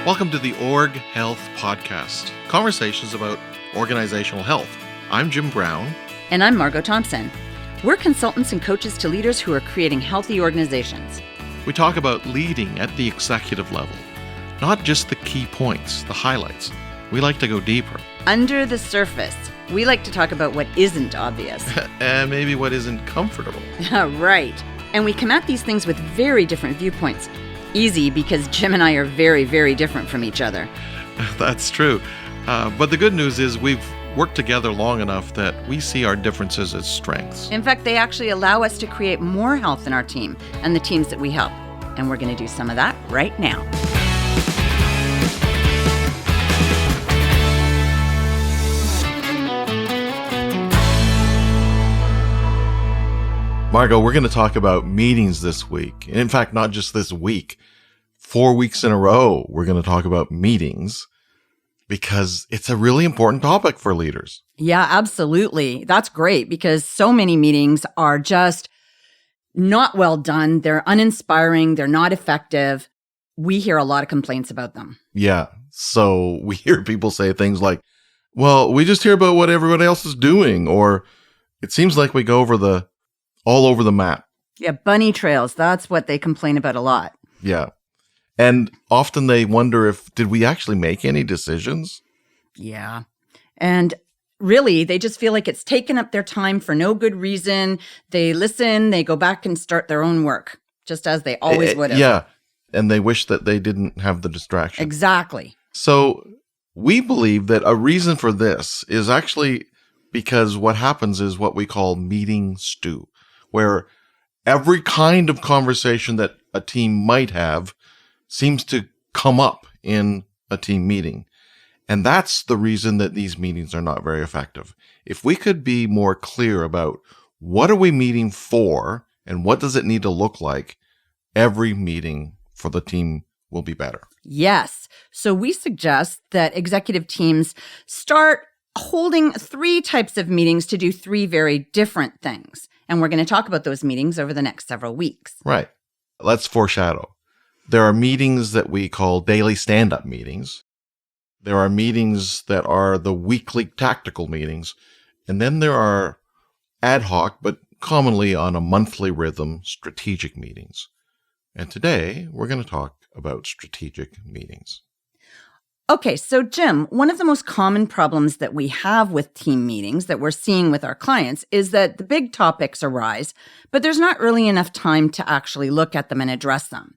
Welcome to the Org Health Podcast, conversations about organizational health. I'm Jim Brown. And I'm Margot Thompson. We're consultants and coaches to leaders who are creating healthy organizations. We talk about leading at the executive level, not just the key points, the highlights. We like to go deeper. Under the surface, we like to talk about what isn't obvious. And maybe what isn't comfortable. Right. And we come at these things with very different viewpoints. Easy, because Jim and I are very, very different from each other. That's true. But the good news is we've worked together long enough that we see our differences as strengths. In fact, they actually allow us to create more health in our team and the teams that we help. And we're going to do some of that right now. Margot, we're going to talk about meetings this week. And in fact, not just this week. 4 weeks in a row, we're going to talk about meetings because it's a really important topic for leaders. Yeah, absolutely. That's great because so many meetings are just not well done. They're uninspiring. They're not effective. We hear a lot of complaints about them. Yeah. So we hear people say things like, well, we just hear about what everybody else is doing, or it seems like we go all over the map. Yeah, bunny trails. That's what they complain about a lot. Yeah. And often they wonder did we actually make any decisions? Yeah. And really, they just feel like it's taken up their time for no good reason. They listen, they go back and start their own work, just as they always would have. Yeah. And they wish that they didn't have the distraction. Exactly. So we believe that a reason for this is actually because what happens is what we call meeting stew, where every kind of conversation that a team might have seems to come up in a team meeting. And that's the reason that these meetings are not very effective. If we could be more clear about what are we meeting for and what does it need to look like, every meeting for the team will be better. Yes. So we suggest that executive teams start holding 3 types of meetings to do 3 very different things. And we're going to talk about those meetings over the next several weeks. Right. Let's foreshadow. There are meetings that we call daily stand-up meetings. There are meetings that are the weekly tactical meetings. And then there are ad hoc, but commonly on a monthly rhythm, strategic meetings. And today, we're going to talk about strategic meetings. Okay, so Jim, one of the most common problems that we have with team meetings that we're seeing with our clients is that the big topics arise, but there's not really enough time to actually look at them and address them.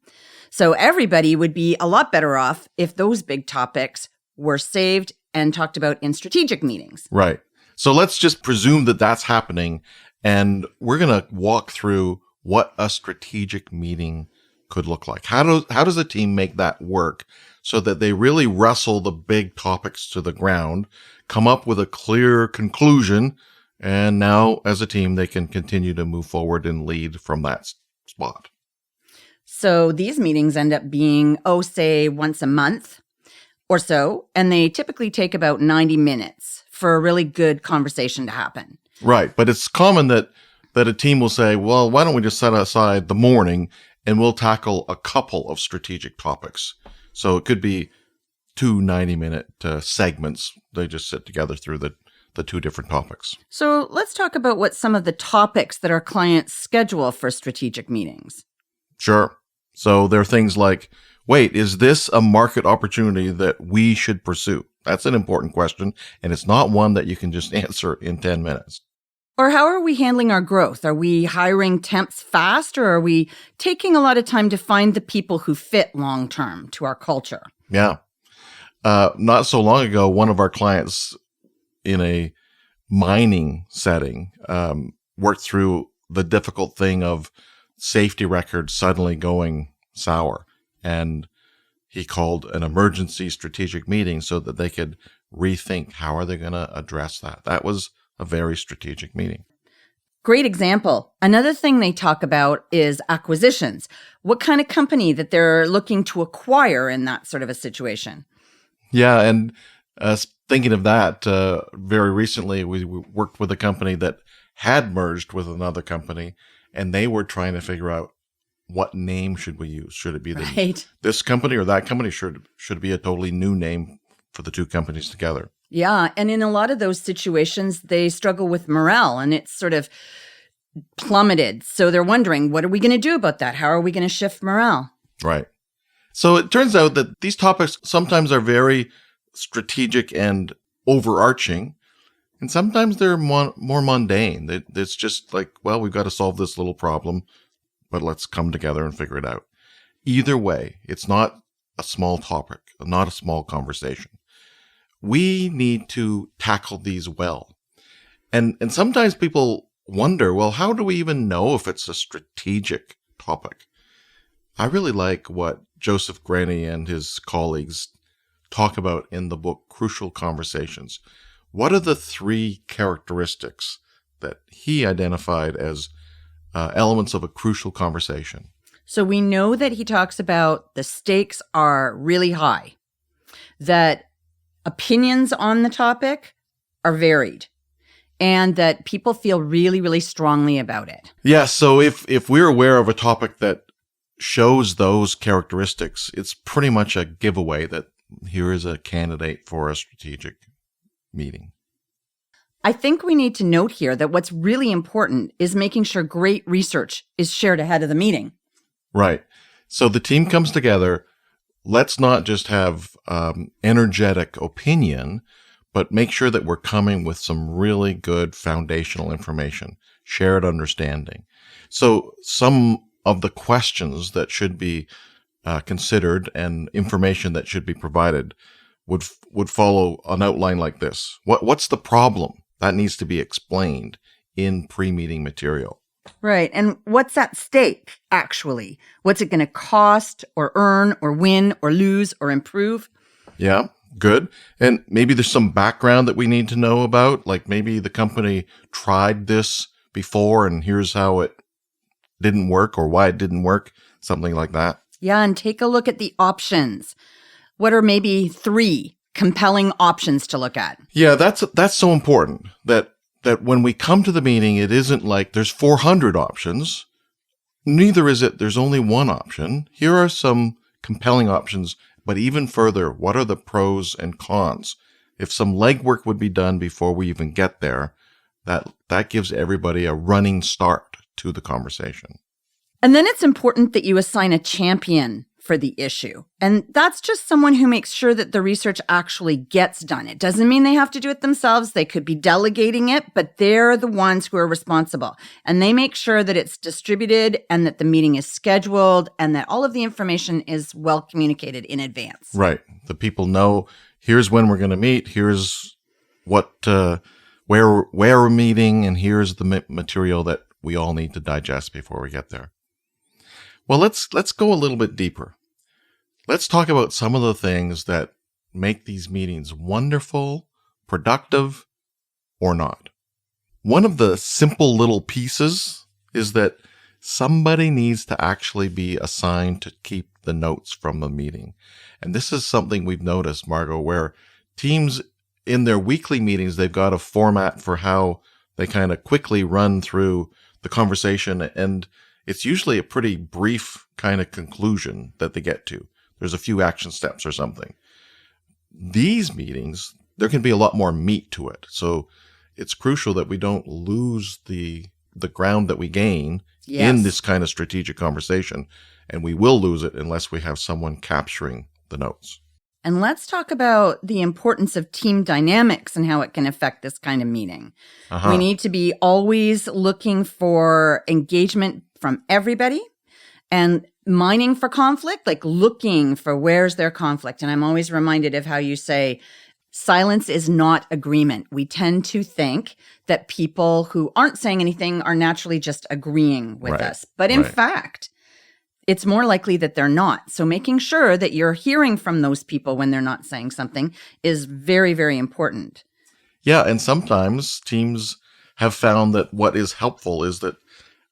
So everybody would be a lot better off if those big topics were saved and talked about in strategic meetings. Right. So let's just presume that that's happening, and we're going to walk through what a strategic meeting could look like. How does a team make that work so that they really wrestle the big topics to the ground, come up with a clear conclusion, and now as a team they can continue to move forward and lead from that spot? So these meetings end up being, say once a month or so, and they typically take about 90 minutes for a really good conversation to happen. Right, but it's common that a team will say, well, why don't we just set aside the morning and we'll tackle a couple of strategic topics. So it could be 2 90-minute segments. They just sit together through the 2 different topics. So let's talk about what some of the topics that our clients schedule for strategic meetings. Sure. So there are things like, wait, is this a market opportunity that we should pursue? That's an important question, and it's not one that you can just answer in 10 minutes. Or how are we handling our growth? Are we hiring temps fast, or are we taking a lot of time to find the people who fit long-term to our culture? Yeah. Not so long ago, one of our clients in a mining setting worked through the difficult thing of safety records suddenly going sour. And he called an emergency strategic meeting so that they could rethink how are they going to address that. That was a very strategic meeting. Great example. Another thing they talk about is acquisitions. What kind of company that they're looking to acquire in that sort of a situation? Yeah, and thinking of that, very recently we worked with a company that had merged with another company, and they were trying to figure out what name should we use? Should it be Right. this company or that company? Should it be a totally new name for the two companies together? Yeah. And in a lot of those situations, they struggle with morale and it's sort of plummeted. So they're wondering, what are we going to do about that? How are we going to shift morale? Right. So it turns out that these topics sometimes are very strategic and overarching, and sometimes they're more mundane. It's just like, well, we've got to solve this little problem, but let's come together and figure it out. Either way, it's not a small topic, not a small conversation. We need to tackle these well. And sometimes people wonder, well, how do we even know if it's a strategic topic? I really like what Joseph Graney and his colleagues talk about in the book Crucial Conversations. What are the 3 characteristics that he identified as elements of a crucial conversation? So we know that he talks about the stakes are really high, that opinions on the topic are varied, and that people feel really, really strongly about it. Yeah, so if we're aware of a topic that shows those characteristics, it's pretty much a giveaway that here is a candidate for a strategic meeting. I think we need to note here that what's really important is making sure great research is shared ahead of the meeting. Right. So the team comes together. Let's not just have energetic opinion, but make sure that we're coming with some really good foundational information, shared understanding. So some of the questions that should be considered and information that should be provided would follow an outline like this. What's the problem? That needs to be explained in pre-meeting material. Right. And what's at stake, actually? What's it going to cost or earn or win or lose or improve? Yeah, good. And maybe there's some background that we need to know about, like maybe the company tried this before and here's how it didn't work or why it didn't work, something like that. Yeah, and take a look at the options. What are maybe 3 compelling options to look at? Yeah, that's so important that when we come to the meeting, it isn't like there's 400 options. Neither is it there's only one option. Here are some compelling options, but even further, what are the pros and cons? If some legwork would be done before we even get there, that gives everybody a running start to the conversation. And then it's important that you assign a champion for the issue. And that's just someone who makes sure that the research actually gets done. It doesn't mean they have to do it themselves. They could be delegating it, but they're the ones who are responsible. And they make sure that it's distributed and that the meeting is scheduled and that all of the information is well communicated in advance. Right. The people know here's when we're going to meet, here's what where we're meeting, and here's the material that we all need to digest before we get there. Well, let's go a little bit deeper. Let's talk about some of the things that make these meetings wonderful, productive, or not. One of the simple little pieces is that somebody needs to actually be assigned to keep the notes from the meeting. And this is something we've noticed, Margot, where teams in their weekly meetings, they've got a format for how they kind of quickly run through the conversation, and it's usually a pretty brief kind of conclusion that they get to. There's a few action steps or something. These meetings, there can be a lot more meat to it. So it's crucial that we don't lose the ground that we gain in this kind of strategic conversation. And we will lose it unless we have someone capturing the notes. And let's talk about the importance of team dynamics and how it can affect this kind of meeting. We need to be always looking for engagement from everybody and mining for conflict, like looking for where's their conflict. And I'm always reminded of how you say, silence is not agreement. We tend to think that people who aren't saying anything are naturally just agreeing with us. But in fact, it's more likely that they're not. So making sure that you're hearing from those people when they're not saying something is very, very important. Yeah, and sometimes teams have found that what is helpful is that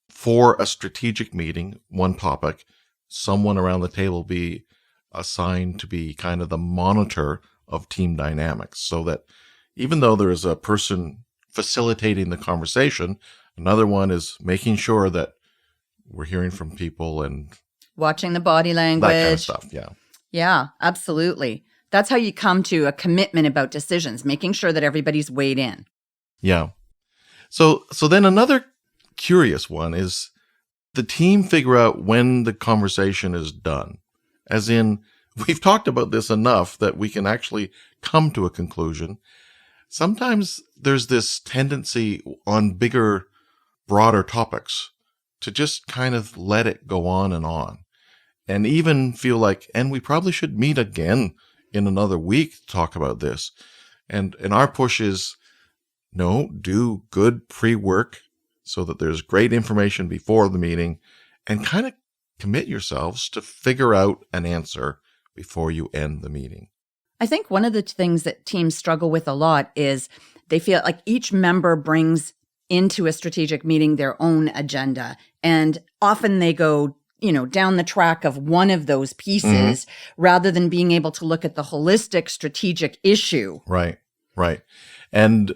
for a strategic meeting, one topic, someone around the table be assigned to be kind of the monitor of team dynamics, so that even though there is a person facilitating the conversation, another one is making sure that we're hearing from people and watching the body language. that kind of stuff. Yeah. Yeah, absolutely. That's how you come to a commitment about decisions, making sure that everybody's weighed in. Yeah. So then another curious one is the team figure out when the conversation is done. As in, we've talked about this enough that we can actually come to a conclusion. Sometimes there's this tendency on bigger, broader topics to just kind of let it go on and even feel like, and we probably should meet again in another week to talk about this. And our push is, no, do good pre-work so that there's great information before the meeting and kind of commit yourselves to figure out an answer before you end the meeting. I think one of the things that teams struggle with a lot is they feel like each member brings into a strategic meeting their own agenda. And often they go, down the track of one of those pieces rather than being able to look at the holistic strategic issue. Right. And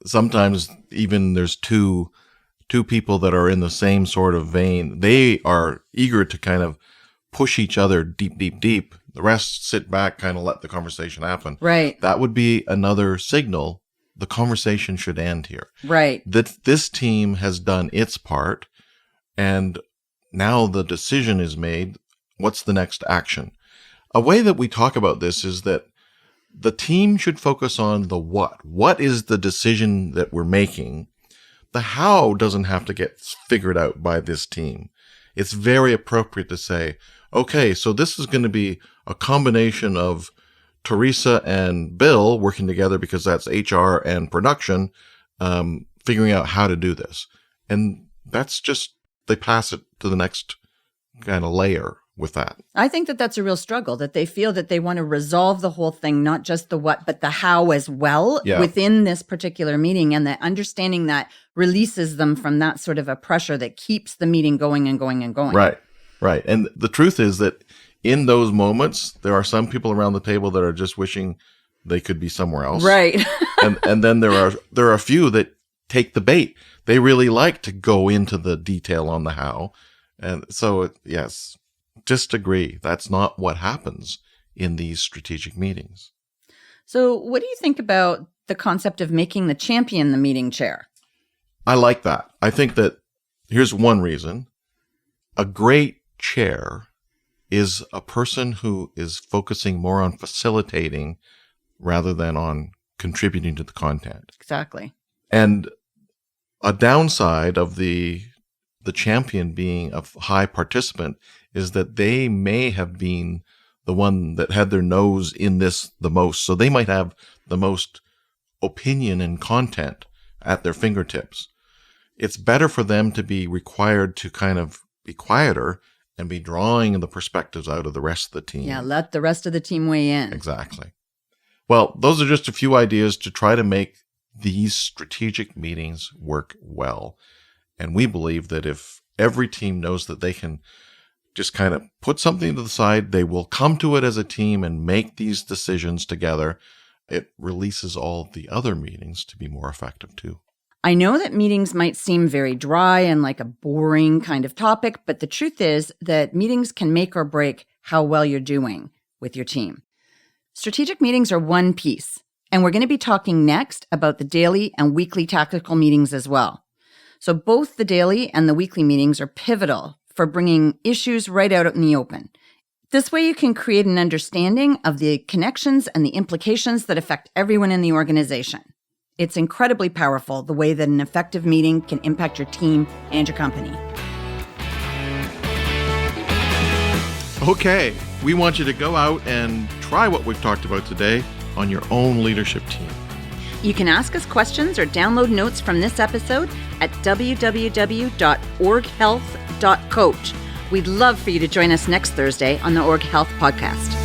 sometimes even there's two people that are in the same sort of vein. They are eager to kind of push each other deep. The rest sit back, kind of let the conversation happen. Right. That would be another signal. The conversation should end here. Right. This team has done its part, and now the decision is made. What's the next action? A way that we talk about this is that the team should focus on the what. What is the decision that we're making? The how doesn't have to get figured out by this team. It's very appropriate to say, okay, so this is going to be a combination of Teresa and Bill working together because that's HR and production, figuring out how to do this. And that's just, they pass it to the next kind of layer with that. I think that that's a real struggle, that they feel that they want to resolve the whole thing, not just the what, but the how as well within this particular meeting. And that understanding that releases them from that sort of a pressure that keeps the meeting going and going and going. Right. And the truth is that in those moments, there are some people around the table that are just wishing they could be somewhere else. Right. and then there are a few that take the bait. They really like to go into the detail on the how. And so, yes, just agree. That's not what happens in these strategic meetings. So what do you think about the concept of making the champion the meeting chair? I like that. I think that here's one reason. A great chair is a person who is focusing more on facilitating rather than on contributing to the content. Exactly. And a downside of the champion being a high participant is that they may have been the one that had their nose in this the most. So they might have the most opinion and content at their fingertips. It's better for them to be required to kind of be quieter and be drawing the perspectives out of the rest of the team. Yeah, let the rest of the team weigh in. Exactly. Well, those are just a few ideas to try to make these strategic meetings work well. And we believe that if every team knows that they can just kind of put something to the side, they will come to it as a team and make these decisions together. It releases all the other meetings to be more effective too. I know that meetings might seem very dry and like a boring kind of topic, but the truth is that meetings can make or break how well you're doing with your team. Strategic meetings are one piece, and we're going to be talking next about the daily and weekly tactical meetings as well. So both the daily and the weekly meetings are pivotal for bringing issues right out in the open. This way you can create an understanding of the connections and the implications that affect everyone in the organization. It's incredibly powerful the way that an effective meeting can impact your team and your company. Okay, we want you to go out and try what we've talked about today on your own leadership team. You can ask us questions or download notes from this episode at www.orghealth.coach. We'd love for you to join us next Thursday on the Org Health Podcast.